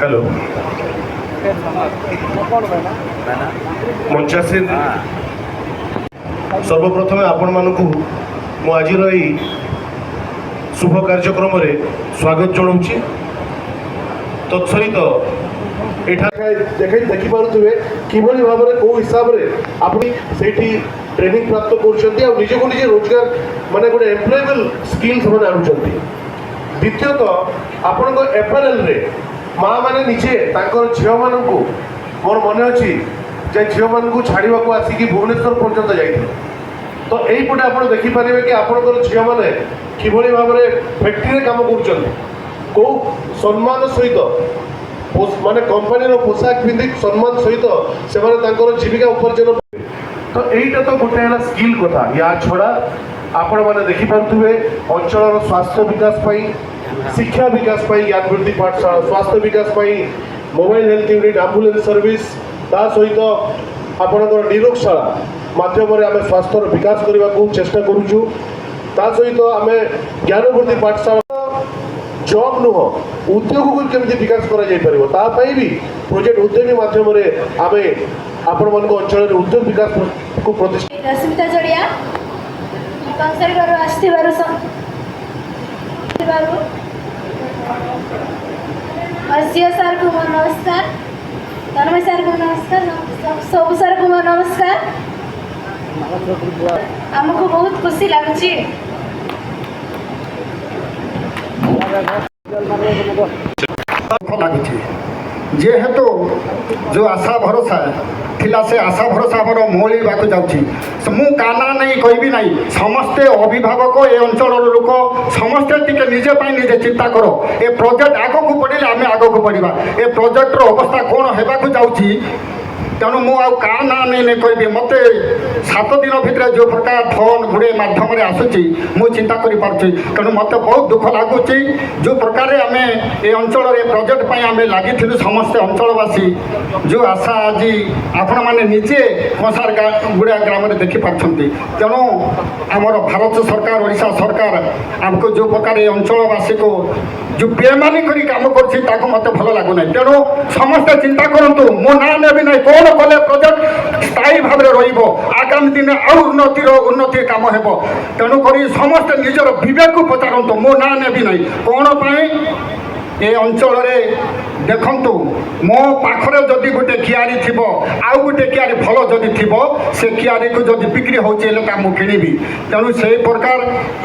Hello मंचासीन सर्वप्रथमे आपण मानकु मु आज शुभ कार्यक्रम रे स्वागत जनाऊँगी। तत्सहित देखिपे कि भाव में कौ हिसाब से अपनी से ट्रेनिंग प्राप्त कर निजक निजे रोजगार माने गोटे एम्प्लॉयबल स्किल से आणुंट। द्वितीयतः आपण एपारेल रे माँ मैंने निजे झील मान मोर मन अच्छी झील मान छाड़ा को आसिक भुवनेश्वर पर्यटन जाइए। तो यहीपटे आप देखिपारे कि आपंकर झील मैंने कि भाव में फैक्ट्री काम कर कौ सम्मान सहित माने कंपनी पोशाक पिंधि सम्मान सहित से जीविका उपार्जन। तो यहीटा तो गोटे है स्किल कथा। या छड़ा आपण मैंने देखिपे अंचल स्वास्थ्य विकास शिक्षा विकास ज्ञानवृद्धि पाठशाला स्वास्थ्य विकास mobile health unit ambulance service ता सहित आपणकर निरोगशाला माध्यम आम स्वास्थ्य विकास करने को चेष्टा करुचु। ता सहित आम ज्ञानवृद्धि पाठशाला जॉब नुह उद्योग को केमती विकास कर भी प्रोजेक्ट उद्यमी माध्यम आम आपण मान अंचल उद्योग विकास को प्रतिष्ठा। रश्मिता जड़िया अर्जिया सार को नमस्कार, तन्मय सार को नमस्कार, सबू सार को नमस्कार। आमको बहुत खुशी लगुच। जेहेतु जो आशा भरोसा थिला से आशा भरोसा आमर मोहलीवाक जाऊँगी। मु काना नहीं कहबी नहीं समस्ते अभिभावक ए अंचल लोक समस्ते टिके निजे निजे चिंता करो। ए प्रोजेक्ट आग को बढ़े आम आग को बढ़ा। ए प्रोजेक्टर अवस्था कौन होगा जाऊँगी तेणु मु ना नहीं कहबी। मत 7 दिन भितर जो प्रकार फोन गुड़े मध्यम आसूची मु चिंता करें। तेणु मत बहुत दुख लगुच जो प्रकार आम ए अंचल प्रोजेक्ट आम लगी समस्ते अंचलवासी जो आशा आज आपण मैंने निजे कंसार गुड़ा ग्राम में देखिपार्टी। तेणु आमर भारत सरकार ओडिशा सरकार आमको जो प्रकार ए अंचलवासी को जो बेमानी करी काम कर मत भल लगुना। तेणु समस्ते चिंता करूँ मो ना नेबी ना कौन कले प्रोजेक्ट स्थायी भाव में रही आगामी दिन आउ उन्नति काम हो। तेणुक समस्ते निजर विवेक को पचारतु मो ना नेबी ना कौन ए अंचल देखु मो पाखरे जदि गोटे कियारी थी आउ गोटे कियारी फल जदि थी से कियारी को जदि बिक्री होचे मुझे किणी। तेणु से प्रकार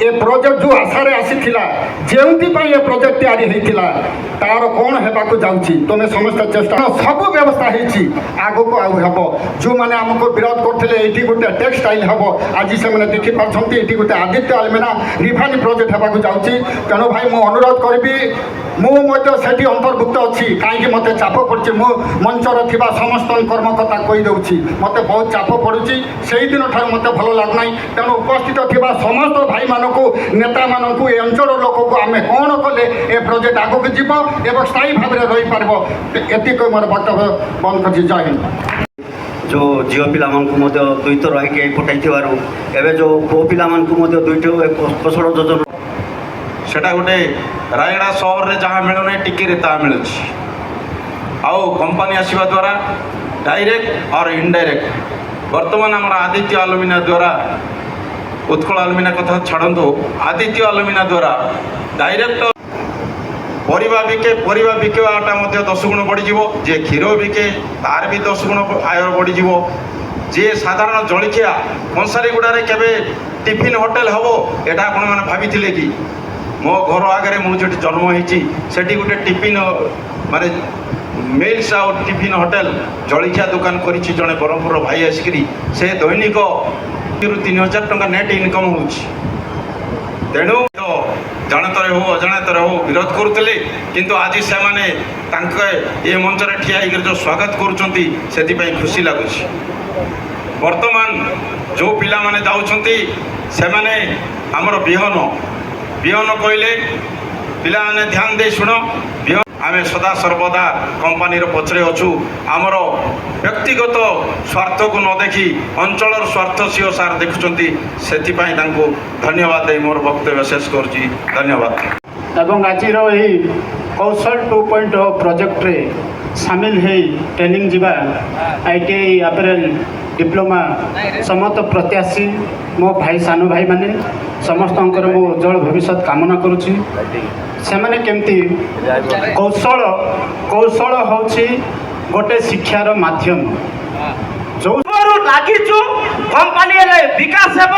ए प्रोजेक्ट जो आशार आसीला जो ये प्रोजेक्ट तैयारी होता तार कौन होगा जाऊँगी तुम्हें समस्त चेष्टा सब व्यवस्था आग को आउ हम जो मैंने आमको विरोध करते ये गोटे टेक्सटाइल हम आज से देखिपार्टी ये गोटे आदित्य आलमेना रिफाइन प्रोजेक्ट होगा जाऊँगी। तेणु भाई मु अनुरोध करी मुझे अंतर्भुक्त अच्छी कहीं मत चाप पड़ी मो मंचर थी समस्त कर्मकर्ता कहीदे मत बहुत चाप पड़ी से दिन ठार मत भल लगना। तेणु उपस्थित थी समस्त भाई मानक नेता मानक ए अंचल लोक को आम कौन कले ए प्रोजेक्ट आगक जीव एवं स्थायी भाव में रही पार। एतिक मोर वक्तव्य बंद कर। जय हिंद। जो झील पिला दुई थर आई पठाई जो पुओ पिला दुईट कौशल योजना सेटा गोटे रायगड़ा सहर में जहाँ मिलूना टिके ता मिलूँ आउ कंपनी आसवा द्वारा डायरेक्ट और इनडायरेक्ट वर्तमान आम आदित्य अलुमिना द्वारा उत्कल अलुमिना कथा छाड़ू आदित्य अलुमिना द्वारा डायरेक्ट परिवा बिकवाटा 10 गुण बढ़ी जे क्षीर बिके तार भी 10 गुण आय बढ़ी जे साधारण जलिखिया कंसारी गुड़ारे केबे टिफिन होटेल हम एटा आपण मैंने भाभी कि मो घर आगे मुझे जन्म होती गोटे टिफिन माने मिल्स आ टिफिन होटेल जलिखिया दुकान कर जड़े ब्रह्मपुर भाई आसिक से दैनिक 3000 टंका नेट इनकम हो। तेणु जानतर हो अजाणतर हो विरोध करुले किंतु आज से माने ये मंचर ठिया जो स्वागत कर खुशी लगुच। वर्तमान जो पिला माने जाउछंती से माने हमर बिहन कहले पिला माने ध्यान दे शुण आम सदा सर्वदा कंपानी पछरे अच्छु आमर व्यक्तिगत स्वार्थ को न देखी अंचल स्वार्थ सीओ सार देखुं से धन्यवाद दे मोर वक्तव्य शेष कर। धन्यवाद। आज कौशल 2.0 प्रोजेक्ट रे सामिल है ट्रेनिंग जीवा ITI अपरेल डिप्लोमा समस्त प्रत्याशी मो भाई सान भाई माने समस्त मो उज्जवल भविष्य कामना करुच्ची से माने केमती कौशल कौशल होची गोटे शिक्षार माध्यम जो लागिचु कंपनी रे विकास हेब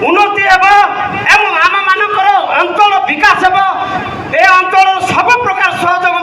उन्नति हेब एवं आम मानकर अंचल विकास हेब ए अंचल सब प्रकार सहयोग